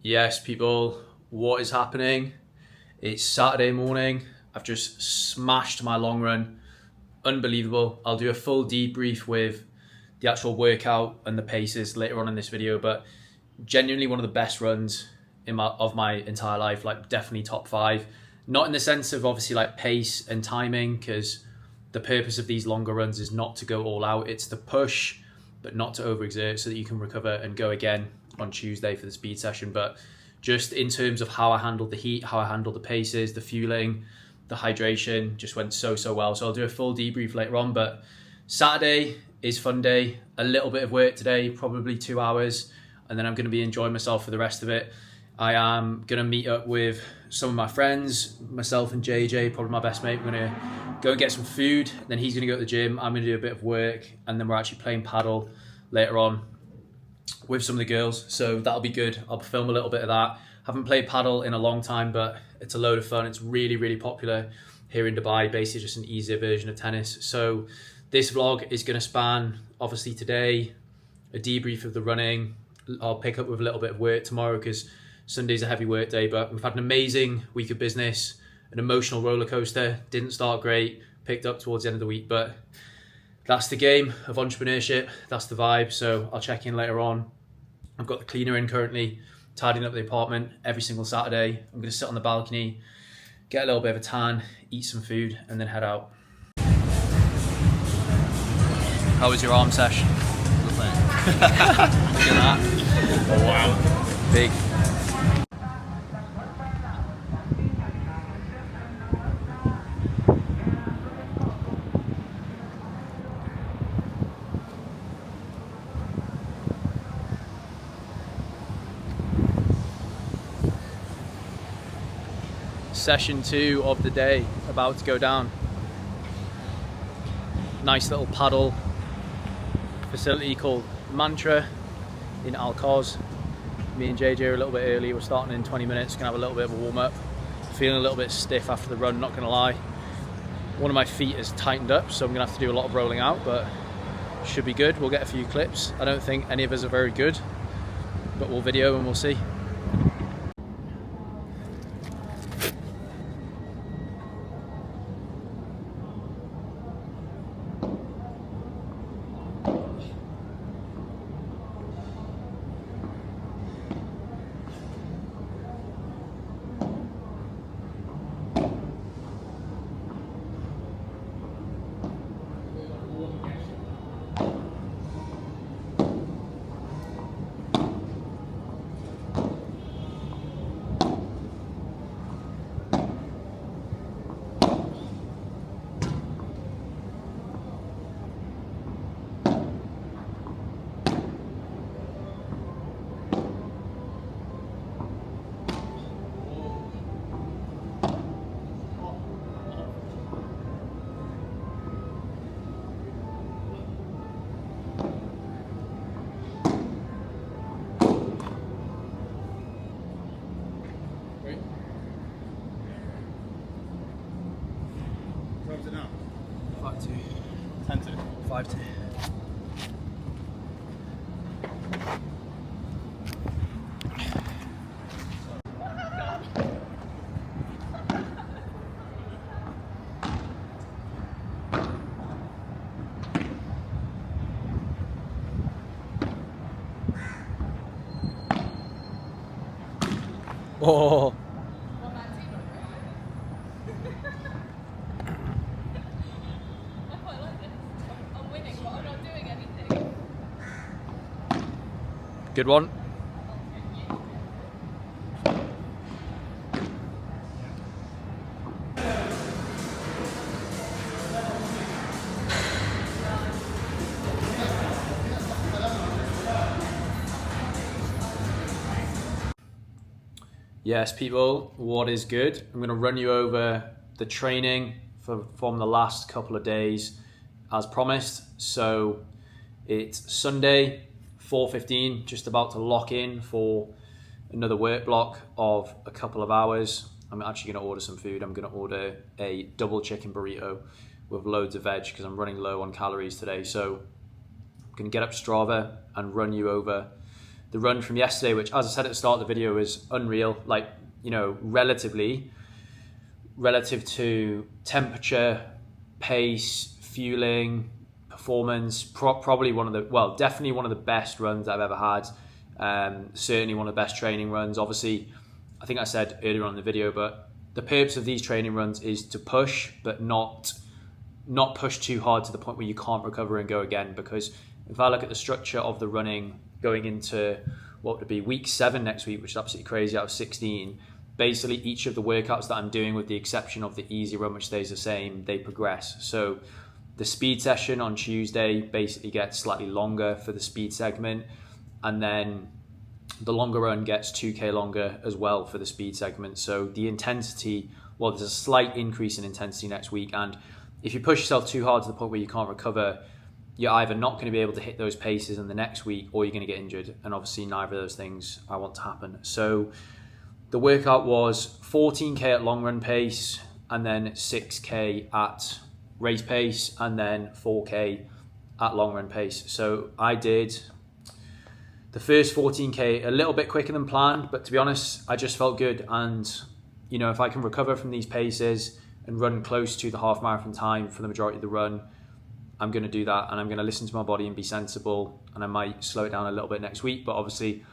Yes, people, what is happening? It's Saturday morning. I've just smashed my long run. Unbelievable. I'll do a full debrief with the actual workout and the paces later on in this video, but genuinely one of the best runs of my entire life, like definitely top 5. Not in the sense of obviously like pace and timing, because the purpose of these longer runs is not to go all out. It's to push, but not to overexert so that you can recover and go again on Tuesday for the speed session. But just in terms of how I handled the heat, how I handled the paces, the fueling, the hydration, just went so well. So I'll do a full debrief later on. But Saturday is fun day. A little bit of work today, probably 2 hours, and then I'm going to be enjoying myself for the rest of it. I am going to meet up with some of my friends, myself and JJ, probably my best mate. We're going to go and get some food. Then he's going to go to the gym. I'm going to do a bit of work. And then we're actually playing paddle later on with some of the girls. So that'll be good. I'll film a little bit of that. Haven't played paddle in a long time, but it's a load of fun. It's really popular here in Dubai. Basically just an easier version of tennis. So this vlog is going to span, obviously today, a debrief of the running. I'll pick up with a little bit of work tomorrow because Sunday's a heavy work day, but we've had an amazing week of business, an emotional roller coaster. Didn't start great, picked up towards the end of the week, but that's the game of entrepreneurship. That's the vibe. So I'll check in later on. I've got the cleaner in currently, tidying up the apartment every single Saturday. I'm going to sit on the balcony, get a little bit of a tan, eat some food, and then head out. How was your arm sesh? Look Look at that. Oh, wow. Big. Session 2 of the day about to go down. Nice little paddle facility called Mantra in Al Quoz. Me and JJ are a little bit early. We're starting in 20 minutes. Gonna have a little bit of a warm up. Feeling a little bit stiff after the run, not gonna lie. One of my feet is tightened up, so I'm gonna have to do a lot of rolling out, but should be good. We'll get a few clips. I don't think any of us are very good, but we'll video and we'll see. What was it now? 5-2. 10-2. 5-2. Oh. Good one. Yes, people, what is good? I'm going to run you over the training from the last couple of days as promised. So it's Sunday, 4:15, just about to lock in for another work block of a couple of hours. I'm actually going to order some food. I'm going to order a double chicken burrito with loads of veg because I'm running low on calories today. So I'm going to get up Strava and run you over the run from yesterday, which, as I said at the start of the video, is unreal. Like, you know, relative to temperature, pace, fueling, performance, probably definitely one of the best runs I've ever had. Certainly one of the best training runs. Obviously, I think I said earlier on in the video, but the purpose of these training runs is to push, but not push too hard to the point where you can't recover and go again. Because if I look at the structure of the running going into what would it be, week 7 next week, which is absolutely crazy, out of 16, basically each of the workouts that I'm doing, with the exception of the easy run, which stays the same, they progress. So the speed session on Tuesday basically gets slightly longer for the speed segment, and then the longer run gets 2K longer as well for the speed segment. So the intensity, well, there's a slight increase in intensity next week, and if you push yourself too hard to the point where you can't recover, you're either not going to be able to hit those paces in the next week, or you're going to get injured, and obviously neither of those things I want to happen. So the workout was 14K at long run pace, and then 6K at race pace, and then 4K at long run pace. So I did the first 14K a little bit quicker than planned, but to be honest, I just felt good. And, you know, if I can recover from these paces and run close to the half marathon time for the majority of the run, I'm going to do that, and I'm going to listen to my body and be sensible, and I might slow it down a little bit next week. But obviously,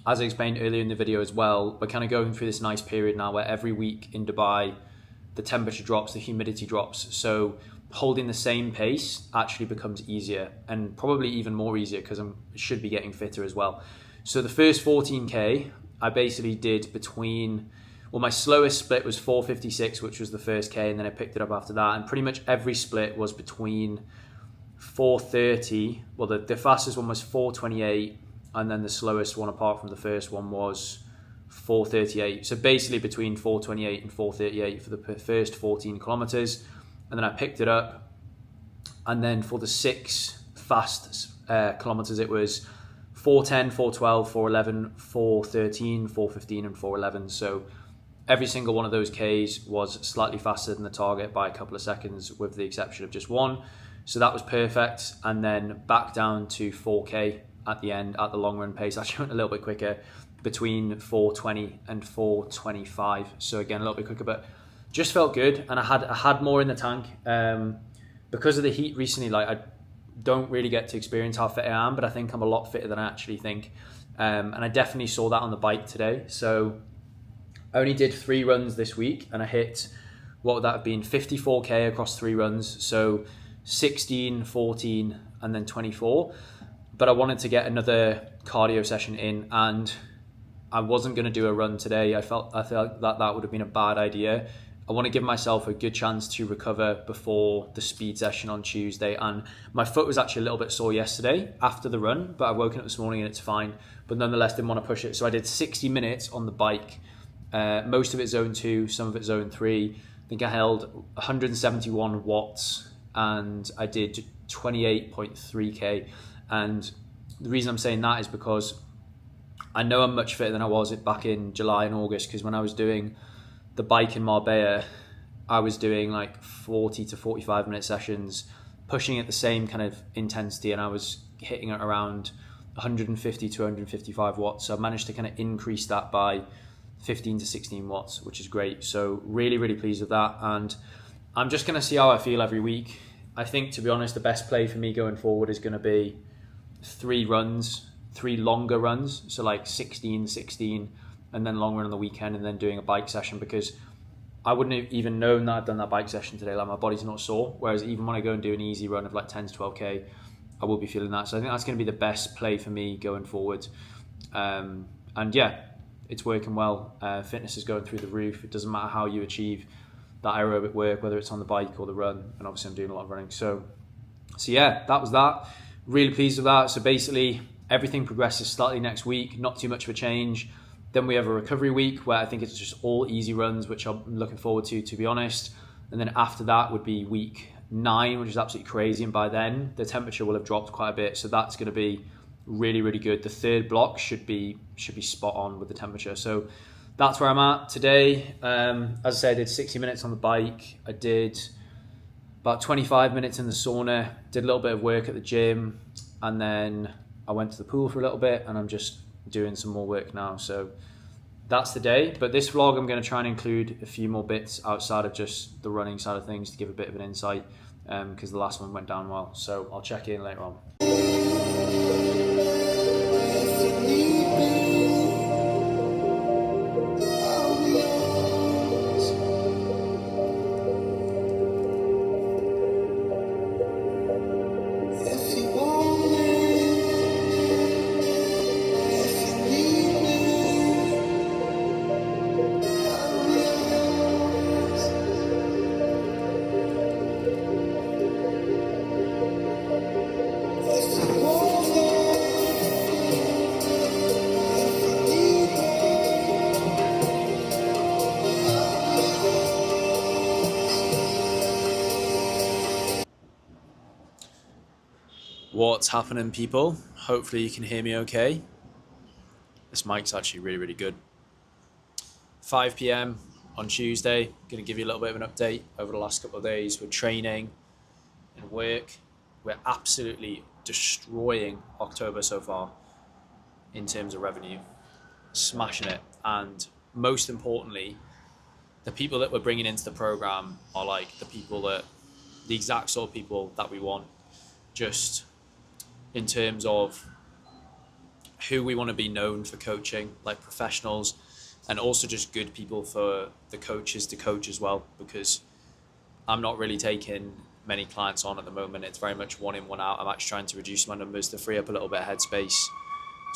as I explained earlier in the video as well, we're kind of going through this nice period now where every week in Dubai, the temperature drops, the humidity drops. So holding the same pace actually becomes easier, and probably even more easier because I should be getting fitter as well. So the first 14K, I basically did my slowest split was 4:56, which was the first K, and then I picked it up after that. And pretty much every split was between 4:30. Well, the fastest one was 4:28, and then the slowest one apart from the first one was 4:38. So basically between 4:28 and 4:38 for the first 14 kilometers. And then I picked it up, and then for the 6 fast kilometers, it was 4:10, 4:12, 4:11, 4:13, 4:15, and 4:11. So every single one of those Ks was slightly faster than the target by a couple of seconds, with the exception of just one. So that was perfect. And then back down to 4K at the end at the long run pace. Actually went a little bit quicker, between 4:20 and 4:25. So again, a little bit quicker, but just felt good. And I had more in the tank. Because of the heat recently, like, I don't really get to experience how fit I am, but I think I'm a lot fitter than I actually think. And I definitely saw that on the bike today. So I only did 3 runs this week, and I hit, what would that have been, 54K across 3 runs. So 16, 14, and then 24. But I wanted to get another cardio session in, and I wasn't going to do a run today. I felt that would have been a bad idea. I want to give myself a good chance to recover before the speed session on Tuesday. And my foot was actually a little bit sore yesterday after the run, but I've woken up this morning and it's fine. But nonetheless, didn't want to push it. So I did 60 minutes on the bike, most of it zone 2, some of it zone 3. I think I held 171 watts, and I did 28.3K. And the reason I'm saying that is because I know I'm much fitter than I was back in July and August, because when I was doing the bike in Marbella, I was doing like 40 to 45 minute sessions, pushing at the same kind of intensity, and I was hitting it around 150 to 155 watts. So I managed to kind of increase that by 15 to 16 watts, which is great. So really, really pleased with that. And I'm just going to see how I feel every week. I think, to be honest, the best play for me going forward is going to be 3 longer runs. So like 16, and then long run on the weekend, and then doing a bike session, because I wouldn't have even known that I'd done that bike session today. Like, my body's not sore. Whereas even when I go and do an easy run of like 10 to 12K, I will be feeling that. So I think that's going to be the best play for me going forward. And yeah, it's working well. Fitness is going through the roof. It doesn't matter how you achieve that aerobic work, whether it's on the bike or the run. And obviously I'm doing a lot of running. So yeah, that was that. Really pleased with that. So basically everything progresses slightly next week. Not too much of a change. Then we have a recovery week where I think it's just all easy runs, which I'm looking forward to be honest. And then after that would be week 9, which is absolutely crazy. And by then the temperature will have dropped quite a bit. So that's going to be really, really good. The 3rd block should be spot on with the temperature. So that's where I'm at today. As I said, I did 60 minutes on the bike. I did about 25 minutes in the sauna, did a little bit of work at the gym, and then I went to the pool for a little bit, and I'm just doing some more work now. So that's the day. But this vlog, I'm going to try and include a few more bits outside of just the running side of things to give a bit of an insight, because the last one went down well. So I'll check in later on. What's happening, people? Hopefully you can hear me okay. This mic's actually really, really good. 5 p.m. on Tuesday. Going to give you a little bit of an update over the last couple of days with training and work. We're absolutely destroying October so far in terms of revenue. Smashing it. And most importantly, the people that we're bringing into the program are like the exact sort of people that we want. Just in terms of who we want to be known for coaching, like professionals, and also just good people for the coaches to coach as well, because I'm not really taking many clients on at the moment. It's very much one in, one out. I'm actually trying to reduce my numbers to free up a little bit of headspace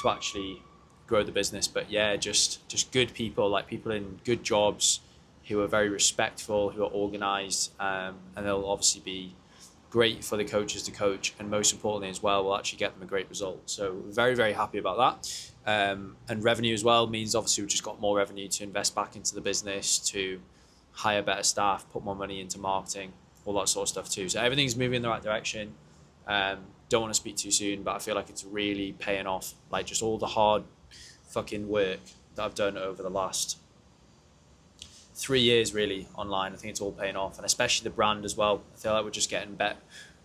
to actually grow the business. But yeah, just good people, like people in good jobs who are very respectful, who are organized, and they'll obviously be great for the coaches to coach, and most importantly as well, we'll actually get them a great result. So very, very happy about that. And revenue as well means obviously we've just got more revenue to invest back into the business, to hire better staff, put more money into marketing, all that sort of stuff too. So everything's moving in the right direction. Don't want to speak too soon, but I feel like it's really paying off. Like just all the hard fucking work that I've done over the last 3 years really online, I think it's all paying off, and especially the brand as well. I feel like we're just getting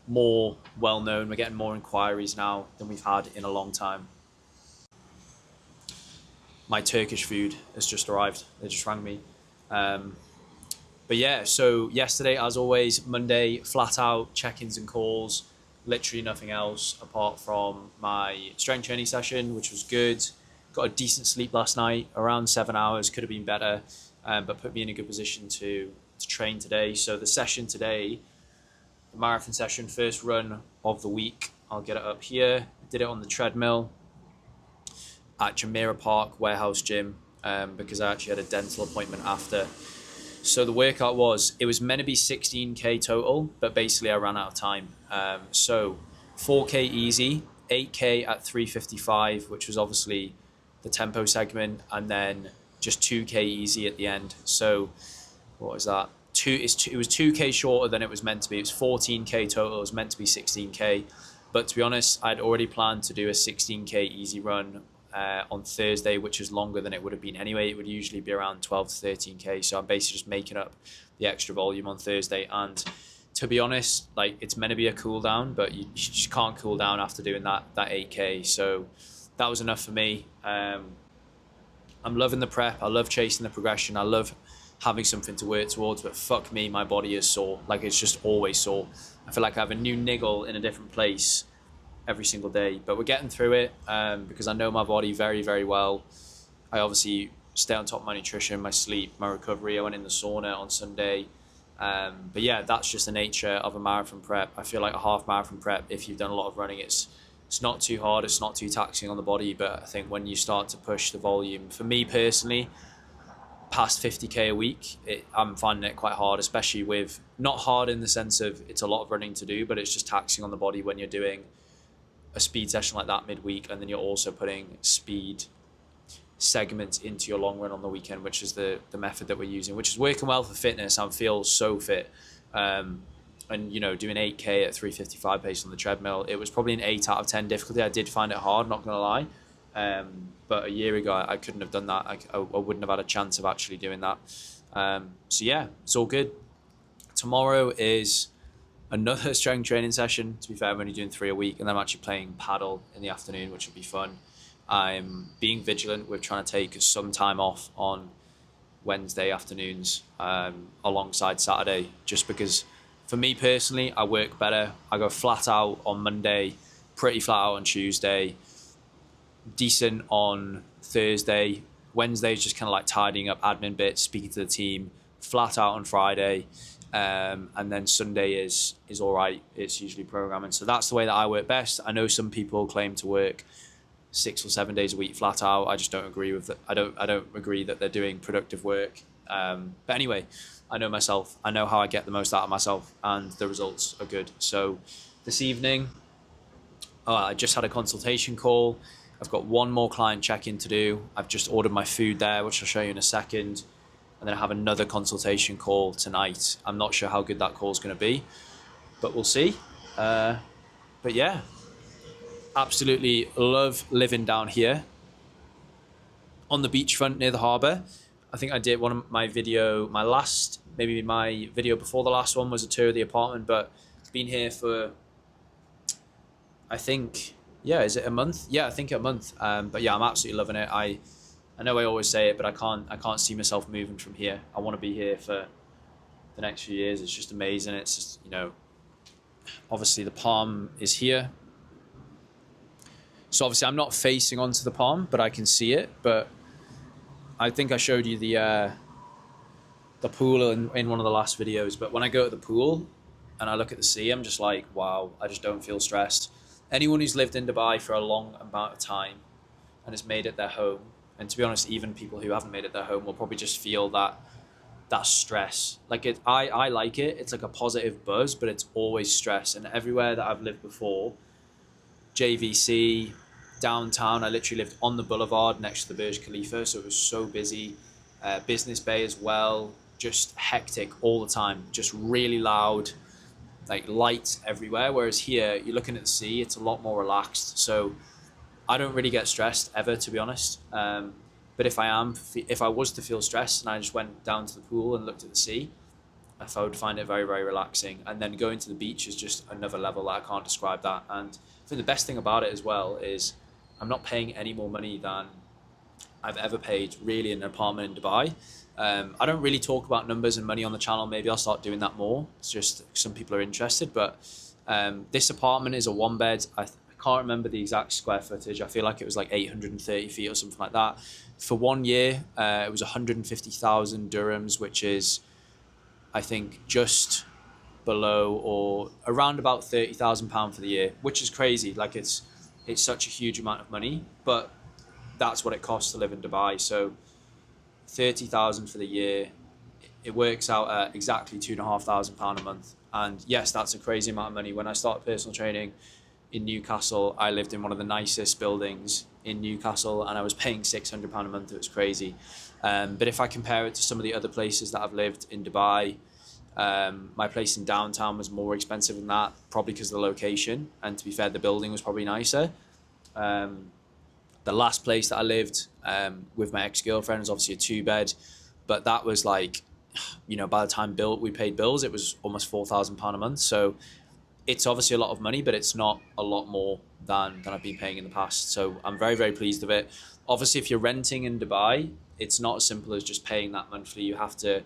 more well known. We're getting more inquiries now than we've had in a long time. My Turkish food has just arrived. They just rang me. But yeah, so yesterday, as always, Monday, flat out check-ins and calls, literally nothing else apart from my strength training session, which was good. Got a decent sleep last night, around 7 hours, could have been better. But put me in a good position to train today. So the session today, the marathon session, first run of the week, I'll get it up here. Did it on the treadmill at Jumeirah Park Warehouse Gym, because I actually had a dental appointment after. So the workout it was meant to be 16K total, but basically I ran out of time. So 4K easy, 8K at 3:55, which was obviously the tempo segment, and then just 2K easy at the end. So what was that? It was 2K shorter than it was meant to be. It was 14K total. It was meant to be 16K. But to be honest, I'd already planned to do a 16K easy run on Thursday, which is longer than it would have been anyway. It would usually be around 12 to 13K. So I'm basically just making up the extra volume on Thursday. And to be honest, like it's meant to be a cool down, but you just can't cool down after doing that 8K. So that was enough for me. I'm loving the prep. I love chasing the progression. I love having something to work towards, but fuck me, my body is sore. Like it's just always sore. I feel like I have a new niggle in a different place every single day, but we're getting through it because I know my body very, very well. I obviously stay on top of my nutrition, my sleep, my recovery. I went in the sauna on Sunday. But yeah, that's just the nature of a marathon prep. I feel like a half marathon prep, if you've done a lot of running, it's not too hard, it's not too taxing on the body, but I think when you start to push the volume, for me personally, past 50K a week, I'm finding it quite hard, especially with, not hard in the sense of it's a lot of running to do, but it's just taxing on the body when you're doing a speed session like that midweek, and then you're also putting speed segments into your long run on the weekend, which is the method that we're using, which is working well for fitness. I feel so fit. And you know, doing 8K at 3:55 pace on the treadmill, it was probably an 8 out of 10 difficulty. I did find it hard, not gonna lie. But a year ago, I couldn't have done that. I wouldn't have had a chance of actually doing that. So yeah, it's all good. Tomorrow is another strength training session. To be fair, I'm only doing 3 a week, and then I'm actually playing paddle in the afternoon, which will be fun. I'm being vigilant with trying to take some time off on Wednesday afternoons alongside Saturday, just because for me personally, I work better. I go flat out on Monday, pretty flat out on Tuesday, decent on Thursday. Wednesday is just kind of like tidying up admin bits, speaking to the team, flat out on Friday. And then Sunday is all right. It's usually programming. So that's the way that I work best. I know some people claim to work 6 or 7 days a week flat out. I just don't agree with that. I don't agree that they're doing productive work. But anyway, I know myself. I know how I get the most out of myself, and the results are good. So this evening, I just had a consultation call. I've got one more client check-in to do. I've just ordered my food there, which I'll show you in a second. And then I have another consultation call tonight. I'm not sure how good that call is going to be, but we'll see. But yeah, absolutely love living down here on the beachfront near the harbour. I think I did my video before the last one was a tour of the apartment, but I've been here for, I think, is it a month? Yeah, I think a month. But yeah, I'm absolutely loving it. I know I always say it, but I can't see myself moving from here. I want to be here for the next few years. It's just amazing. It's just, obviously the palm is here. So obviously I'm not facing onto the palm, but I can see it. But I think I showed you the pool in one of the last videos. But when I go to the pool and I look at the sea, I'm just like, wow, I just don't feel stressed. Anyone who's lived in Dubai for a long amount of time and has made it their home, and to be honest, even people who haven't made it their home will probably just feel that stress. Like I like it. It's like a positive buzz, but it's always stress. And everywhere that I've lived before, JVC, downtown, I literally lived on the boulevard next to the Burj Khalifa, so it was so busy. Business Bay as well, just hectic all the time, just really loud, like lights everywhere. Whereas here, you're looking at the sea, it's a lot more relaxed. So I don't really get stressed ever, to be honest. But if I was to feel stressed and I just went down to the pool and looked at the sea, I would find it very, very relaxing. And then going to the beach is just another level that I can't describe that. And I think the best thing about it as well is I'm not paying any more money than I've ever paid really in an apartment in Dubai. I don't really talk about numbers and money on the channel. Maybe I'll start doing that more. It's just some people are interested. But this apartment is a 1-bed. I can't remember the exact square footage. I feel like it was like 830 feet or something like that. For 1 year, it was 150,000 dirhams, which is, I think, just below or around about £30,000 for the year, which is crazy. Like it's such a huge amount of money, but that's what it costs to live in Dubai. So 30,000 for the year, it works out at exactly £2,500 a month. And yes, that's a crazy amount of money. When I started personal training in Newcastle, I lived in one of the nicest buildings in Newcastle and I was paying £600 a month. It was crazy. But if I compare it to some of the other places that I've lived in Dubai, my place in downtown was more expensive than that, probably because of the location. And to be fair, the building was probably nicer. The last place that I lived with my ex-girlfriend was obviously a 2-bed, but that was like, by the time we paid bills, it was almost £4,000 a month. So it's obviously a lot of money, but it's not a lot more than I've been paying in the past. So I'm very, very pleased with it. Obviously, if you're renting in Dubai, it's not as simple as just paying that monthly. You have to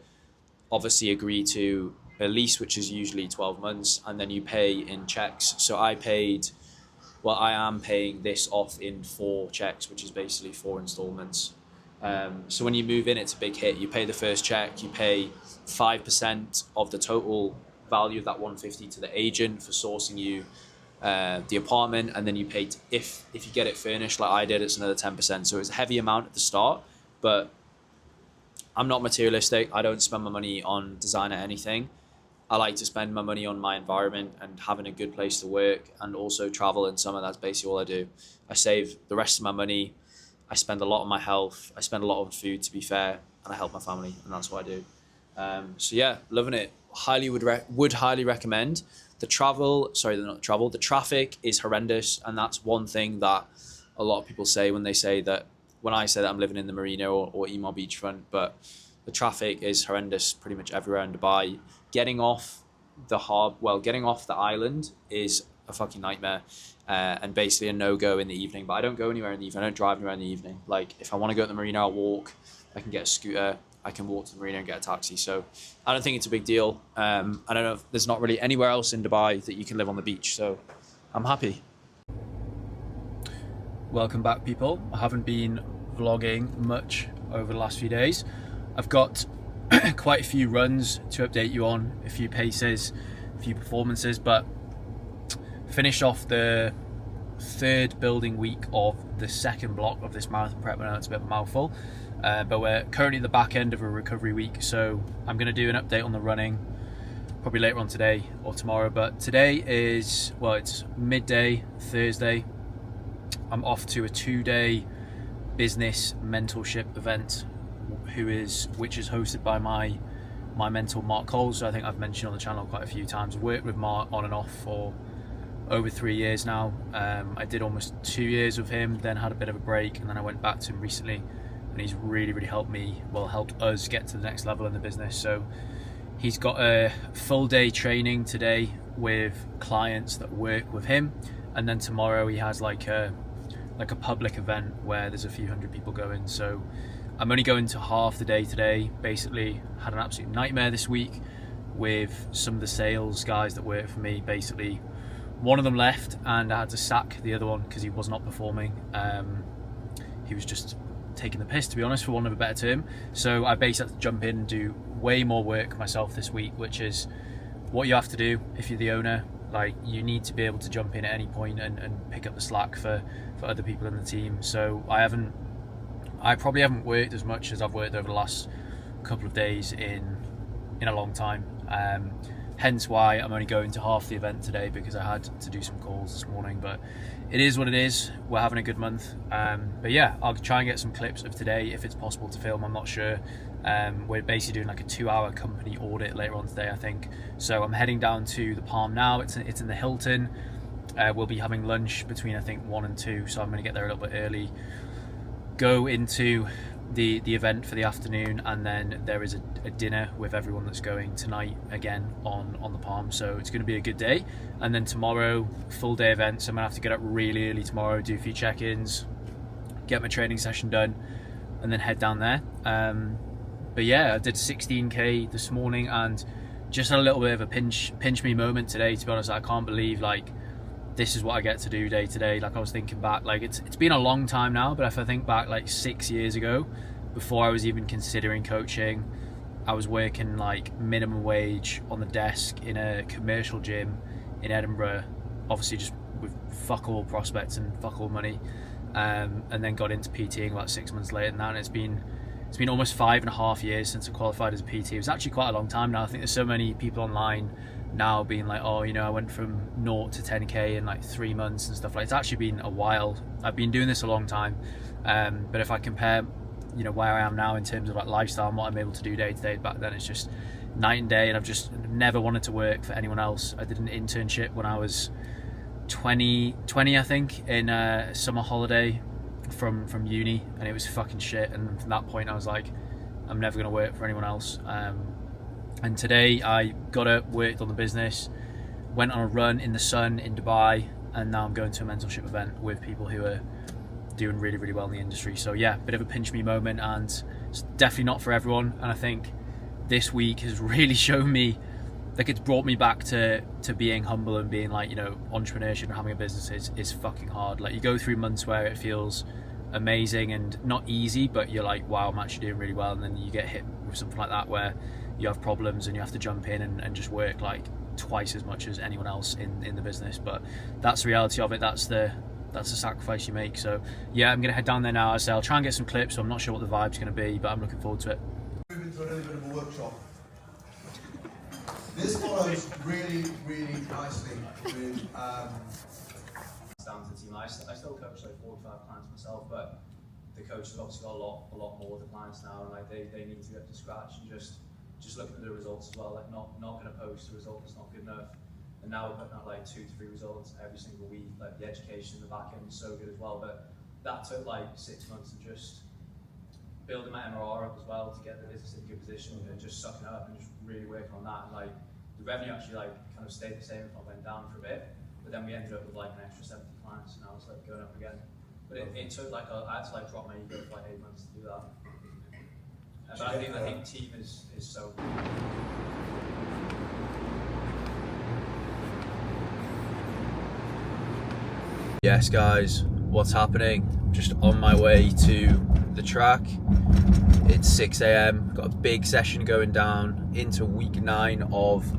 obviously agree to a lease, which is usually 12 months, and then you pay in checks. So I am paying this off in 4 checks, which is basically 4 installments. So when you move in, it's a big hit. You pay the first check, you pay 5% of the total value of that 150 to the agent for sourcing you the apartment, and then you pay if you get it furnished like I did, it's another 10%. So it's a heavy amount at the start, but I'm not materialistic. I don't spend my money on designer anything. I like to spend my money on my environment and having a good place to work, and also travel in summer. That's basically all I do. I save the rest of my money. I spend a lot on my health. I spend a lot on food, to be fair, and I help my family, and that's what I do. So yeah, loving it. Would highly recommend. The traffic is horrendous, and that's one thing that a lot of people say when I say that I'm living in the marina or Emaar beachfront, but the traffic is horrendous pretty much everywhere in Dubai. Getting off getting off the island is a fucking nightmare, and basically a no-go in the evening. But I don't go anywhere in the evening. I don't drive anywhere in the evening. Like, if I want to go to the marina, I'll walk. I can get a scooter. I can walk to the marina and get a taxi. So I don't think it's a big deal. I don't know if there's not really anywhere else in Dubai that you can live on the beach. So I'm happy. Welcome back, people. I haven't been vlogging much over the last few days. I've got quite a few runs to update you on, a few paces, a few performances, but finished off the third building week of the second block of this marathon prep. I know it's a bit of a mouthful, but we're currently at the back end of a recovery week, so I'm going to do an update on the running probably later on today or tomorrow. But today is, well, it's midday Thursday. I'm off to a 2-day business mentorship event, which is hosted by my mentor Mark Coles. So I think I've mentioned on the channel quite a few times. I've worked with Mark on and off for over 3 years now. I did almost 2 years with him, then had a bit of a break, and then I went back to him recently, and he's really helped us get to the next level in the business. So he's got a full day training today with clients that work with him, and then tomorrow he has like a public event where there's a few hundred people going. So I'm only going to half the day today. Basically had an absolute nightmare this week with some of the sales guys that work for me. Basically one of them left and I had to sack the other one because he was not performing. He was just taking the piss, to be honest, for want of a better term. So I basically had to jump in and do way more work myself this week, which is what you have to do if you're the owner. Like, you need to be able to jump in at any point and pick up the slack for other people in the team. So I probably haven't worked as much as I've worked over the last couple of days in a long time. Hence why I'm only going to half the event today, because I had to do some calls this morning. But it is what it is. We're having a good month. But yeah, I'll try and get some clips of today if it's possible to film. I'm not sure. We're basically doing like a 2-hour company audit later on today, I think. So I'm heading down to the Palm now. It's in the Hilton. We'll be having lunch between, I think, 1 and 2. So I'm going to get there a little bit early, go into the event for the afternoon, and then there is a dinner with everyone that's going tonight again on the Palm. So it's going to be a good day. And then tomorrow, full day event. So I'm going to have to get up really early tomorrow, do a few check-ins, get my training session done, and then head down there. But yeah, I did 16k this morning and just had a little bit of a pinch me moment today, to be honest. I can't believe, like, this is what I get to do day to day. Like, I was thinking back, like, it's been a long time now, but if I think back like 6 years ago, before I was even considering coaching, I was working like minimum wage on the desk in a commercial gym in Edinburgh, obviously just with fuck all prospects and fuck all money, and then got into PTing about 6 months later than that. And it's been almost 5.5 years since I qualified as a PT. It was actually quite a long time now. I think there's so many people online now being like, oh, you know, I went from 0 to 10k in like 3 months and stuff like that. It's actually been a while. I've been doing this a long time, but if I compare, you know, where I am now in terms of like lifestyle and what I'm able to do day to day, back then it's just night and day. And I've just never wanted to work for anyone else. I did an internship when I was 20 I think, in a summer holiday from uni, and it was fucking shit. And from that point I was like, I'm never going to work for anyone else. And today I got up, worked on the business, went on a run in the sun in Dubai, and now I'm going to a mentorship event with people who are doing really well in the industry. So yeah, bit of a pinch me moment, and it's definitely not for everyone. And I think this week has really shown me, like, it's brought me back to being humble and being like, you know, entrepreneurship and having a business is fucking hard. Like, you go through months where it feels amazing and not easy, but you're like, wow, I'm actually doing really well. And then you get hit with something like that where you have problems and you have to jump in and just work like twice as much as anyone else in the business. But that's the reality of it. That's the sacrifice you make. So yeah, I'm gonna head down there now. As I say, I'll try and get some clips. So I'm not sure what the vibe's gonna be, but I'm looking forward to it. Move into a little bit of a workshop. This follows really nicely with Down to the team. I still coach like 45 clients myself, but the coach has obviously got a lot more of the clients now, and like they need to get up to scratch and just looking at the results as well. Like, not going to post a result that's not good enough. And now we're putting out like 2 to 3 results every single week. Like, the education in the back end is so good as well, but that took like 6 months of just building my MRR up as well to get the business in a good position and just sucking up and just really working on that. And like, the revenue actually like kind of stayed the same if I went down for a bit, but then we ended up with like an extra 70 clients, and I was like going up again. But it took like I had to like drop my ego for like 8 months to do that. But I think team is so. Yes, guys, what's happening? Just on my way to the track. It's 6 a.m. Got a big session going down into week 9 of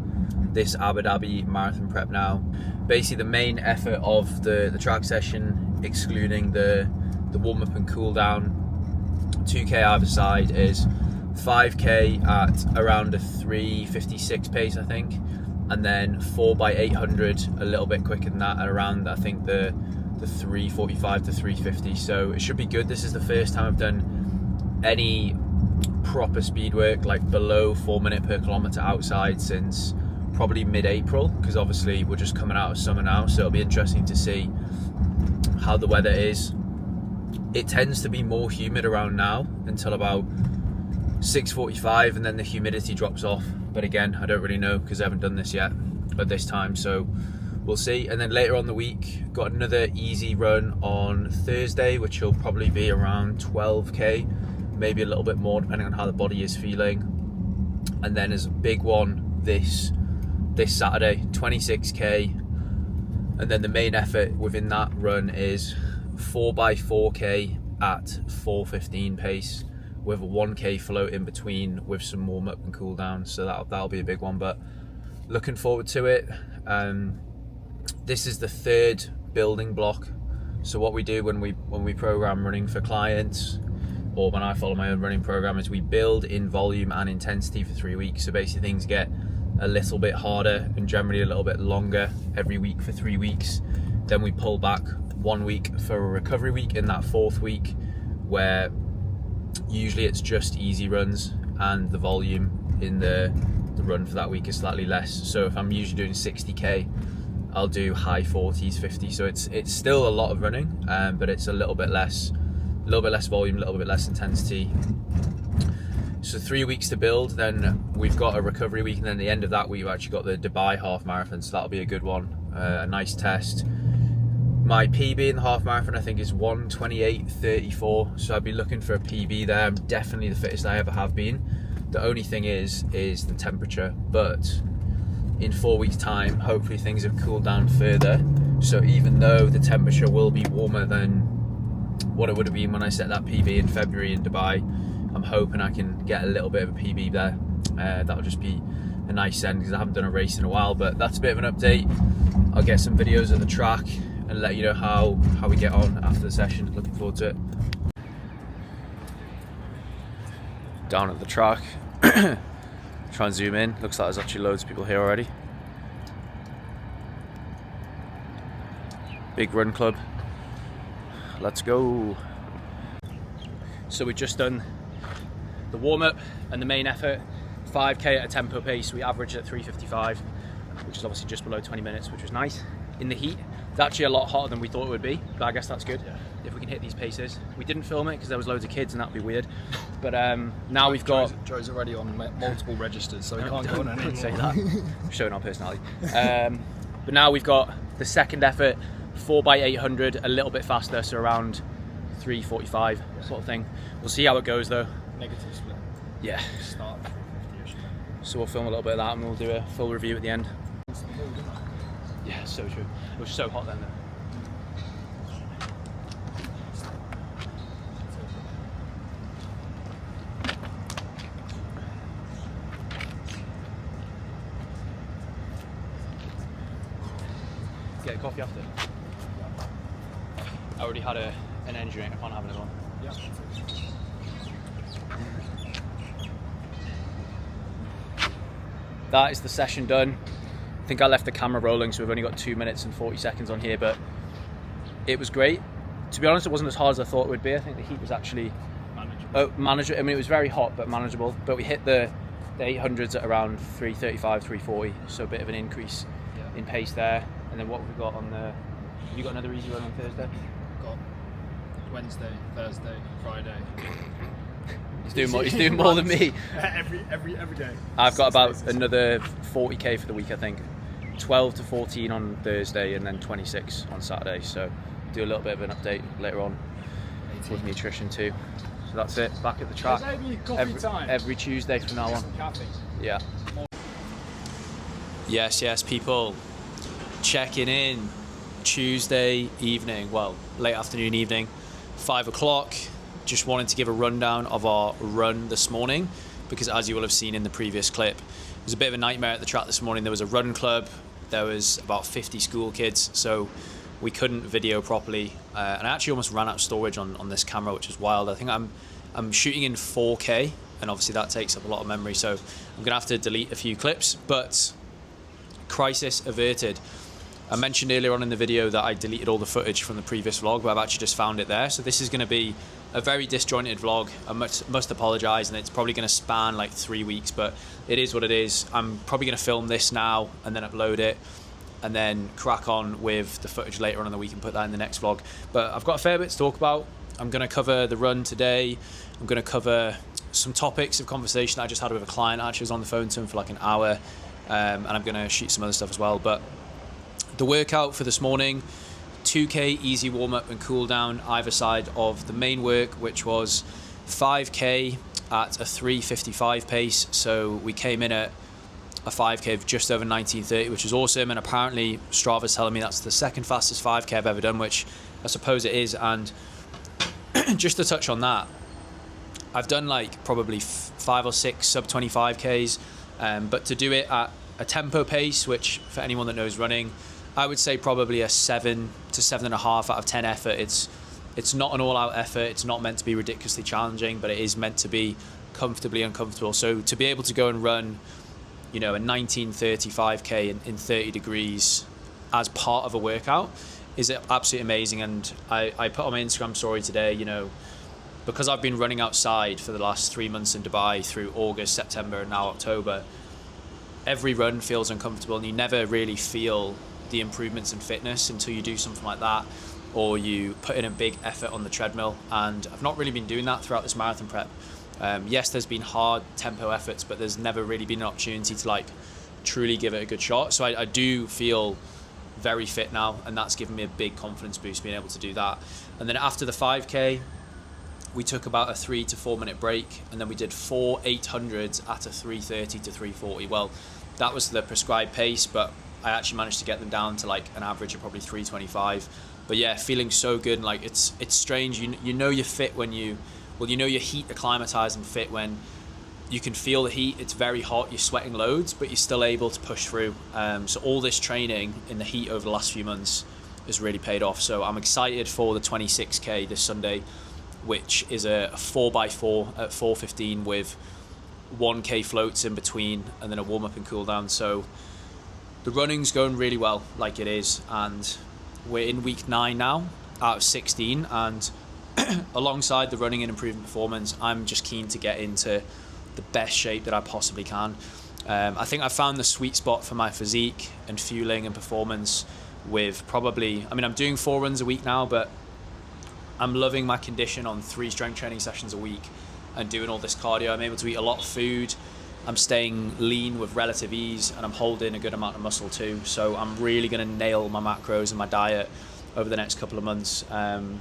this Abu Dhabi marathon prep now. Basically, the main effort of the track session, excluding the warm up and cool down, 2K either side, is 5K at around a 3:56 pace, I think, and then 4x800 a little bit quicker than that at around, I think, the 3:45 to 3:50. So it should be good. This is the first time I've done any proper speed work like below 4 minutes per kilometer outside since probably mid-April, because obviously we're just coming out of summer now, so it'll be interesting to see how the weather is. It tends to be more humid around now until about 6:45, and then the humidity drops off. But again, I don't really know because I haven't done this yet at this time, so we'll see. And then later on the week, got another easy run on Thursday, which will probably be around 12K, maybe a little bit more depending on how the body is feeling. And then there's a big one this Saturday, 26K, and then the main effort within that run is 4x4K at 4:15 pace with a 1K float in between with some warm up and cool down. So that'll be a big one, but looking forward to it. This is the 3rd building block. So what we do when we program running for clients, or when I follow my own running program, is we build in volume and intensity for 3 weeks. So basically things get a little bit harder and generally a little bit longer every week for 3 weeks. Then we pull back 1 week for a recovery week in that 4th week, where usually it's just easy runs and the volume in the run for that week is slightly less. So if I'm usually doing 60K, I'll do high 40s, 50. So it's still a lot of running, but it's a little bit less volume, a little bit less intensity. So 3 weeks to build, then we've got a recovery week, and then at the end of that week we've actually got the Dubai half marathon, so that'll be a good one, a nice test. My PB in the half marathon I think is 1:28:34, so I'd be looking for a PB there. I'm definitely the fittest I ever have been. The only thing is the temperature, but in 4 weeks time hopefully things have cooled down further, so even though the temperature will be warmer than what it would have been when I set that PB in February in Dubai, I'm hoping I can get a little bit of a PB there. That'll just be a nice end because I haven't done a race in a while, but that's a bit of an update. I'll get some videos at the track and let you know how we get on after the session. Looking forward to it. Down at the track. Try and zoom in. Looks like there's actually loads of people here already. Big run club. Let's go. So we've just done the warm-up and the main effort, 5K at a tempo pace. We averaged at 3:55, which is obviously just below 20 minutes, which was nice. In the heat, it's actually a lot hotter than we thought it would be, but I guess that's good, yeah, if we can hit these paces. We didn't film it because there was loads of kids and that'd be weird, but now we've got... Joe's already on multiple registers, so he can't go on anymore. Don't say that. Showing our personality. But now we've got the second effort, 4x800, a little bit faster, so around 3:45 sort of thing. We'll see how it goes though. Negative split. Yeah. Start 3:50-ish. So we'll film a little bit of that and we'll do a full review at the end. Yeah, so true. It was so hot then though. Get a coffee after. I already had an energy drink, I can't have another one. Yeah. That is the session done. I think I left the camera rolling, so we've only got 2 minutes and 40 seconds on here, but it was great. To be honest, it wasn't as hard as I thought it would be. I think the heat was actually manageable. I mean, it was very hot, but manageable. But we hit the 800s at around 3:35, 3:40, so a bit of an increase in pace there. And then what have we got on the... Have you got another easy run on Thursday? Got Wednesday, Thursday, Friday. He's doing more than me. every day. I've got about another 40k for the week, I think. 12 to 14 on Thursday and then 26 on Saturday. So do a little bit of an update later on with nutrition too. So that's it. Back at the track every Tuesday from now on. Yeah. Yes, people. Checking in Tuesday evening. Well, late afternoon, evening, 5 o'clock. Just wanted to give a rundown of our run this morning because, as you will have seen in the previous clip, it was a bit of a nightmare at the track this morning. There was a run club. There was about 50 school kids, so we couldn't video properly. And I actually almost ran out of storage on this camera, which is wild. I think I'm shooting in 4K, and obviously that takes up a lot of memory, so I'm gonna have to delete a few clips. But crisis averted. I mentioned earlier on in the video that I deleted all the footage from the previous vlog, but I've actually just found it there. So this is going to be a very disjointed vlog. I must apologise, and it's probably going to span like 3 weeks, but it is what it is. I'm probably going to film this now and then upload it and then crack on with the footage later on in the week and put that in the next vlog. But I've got a fair bit to talk about. I'm going to cover the run today. I'm going to cover some topics of conversation I just had with a client. I actually was on the phone to him for like an hour, and I'm going to shoot some other stuff as well. But the workout for this morning, 2k easy warm-up and cool down either side of the main work, which was 5k at a 3:55 pace. So we came in at a 5k of just over 19:30, which is awesome, and apparently Strava's telling me that's the second fastest 5k I've ever done, which I suppose it is. And just to touch on that, I've done like probably 5 or 6 sub 25ks, but to do it at a tempo pace, which for anyone that knows running, I would say probably a 7 to 7.5 out of 10 effort. It's not an all-out effort. It's not meant to be ridiculously challenging, but it is meant to be comfortably uncomfortable. So to be able to go and run, you know, a 19:35k in 30 degrees as part of a workout is absolutely amazing. And I put on my Instagram story today, you know, because I've been running outside for the last 3 months in Dubai through August, September, and now October, every run feels uncomfortable, and you never really feel the improvements in fitness until you do something like that, or you put in a big effort on the treadmill. And I've not really been doing that throughout this marathon prep. Yes, there's been hard tempo efforts, but there's never really been an opportunity to like truly give it a good shot. So I do feel very fit now, and that's given me a big confidence boost being able to do that. And then after the 5k, we took about a 3 to 4 minute break, and then we did 4 800s at a 3:30 to 3:40. Well, that was the prescribed pace, but I actually managed to get them down to like an average of probably 3:25. But yeah, feeling so good. And like it's strange. You know you're fit when you know you're heat acclimatized and fit when you can feel the heat. It's very hot. You're sweating loads, but you're still able to push through. So all this training in the heat over the last few months has really paid off. So I'm excited for the 26k this Sunday, which is a 4x4 at 4:15 with 1k floats in between and then a warm up and cool down. So the running's going really well, like it is, and we're in week 9 now out of 16, and alongside the running and improving performance, I'm just keen to get into the best shape that I possibly can. I think I found the sweet spot for my physique and fueling and performance with probably, I mean, I'm doing 4 runs a week now, but I'm loving my condition on 3 strength training sessions a week and doing all this cardio. I'm able to eat a lot of food. I'm staying lean with relative ease, and I'm holding a good amount of muscle too. So I'm really going to nail my macros and my diet over the next couple of months, and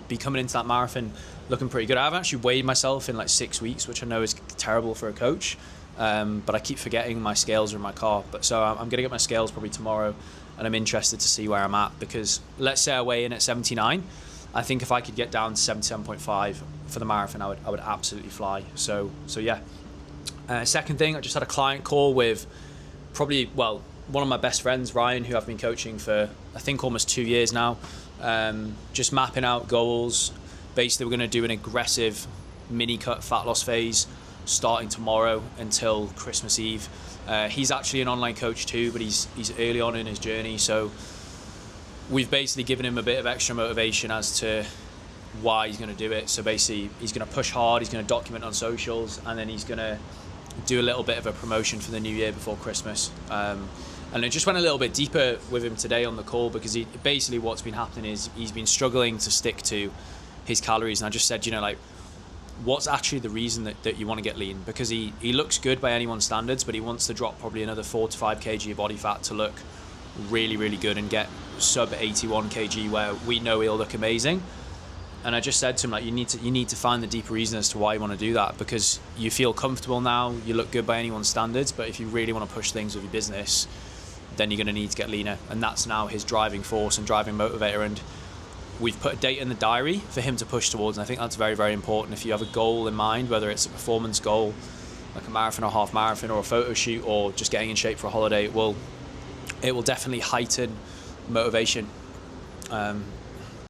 be coming into that marathon looking pretty good. I haven't actually weighed myself in like 6 weeks, which I know is terrible for a coach, but I keep forgetting my scales are in my car. But so I'm going to get my scales probably tomorrow, and I'm interested to see where I'm at, because let's say I weigh in at 79. I think if I could get down to 77.5 for the marathon, I would absolutely fly. So yeah. Second thing, I just had a client call with one of my best friends, Ryan, who I've been coaching for I think almost 2 years now. Just mapping out goals. Basically, we're going to do an aggressive mini cut fat loss phase starting tomorrow until Christmas Eve. He's actually an online coach too, but he's early on in his journey, so we've basically given him a bit of extra motivation as to why he's going to do it. So basically, he's going to push hard, he's going to document on socials, and then he's going to do a little bit of a promotion for the new year before Christmas. And I just went a little bit deeper with him today on the call, because basically what's been happening is he's been struggling to stick to his calories. And I just said, you know, like, what's actually the reason that you want to get lean? Because he looks good by anyone's standards, but he wants to drop probably another 4 to 5 kg of body fat to look really, really good and get sub 81 kg where we know he'll look amazing. And I just said to him, like, you need to find the deeper reason as to why you want to do that, because you feel comfortable now, you look good by anyone's standards, but if you really want to push things with your business, then you're going to need to get leaner. And that's now his driving force and driving motivator. And we've put a date in the diary for him to push towards, and I think that's very, very important. If you have a goal in mind, whether it's a performance goal, like a marathon or half marathon or a photo shoot, or just getting in shape for a holiday, it will definitely heighten motivation.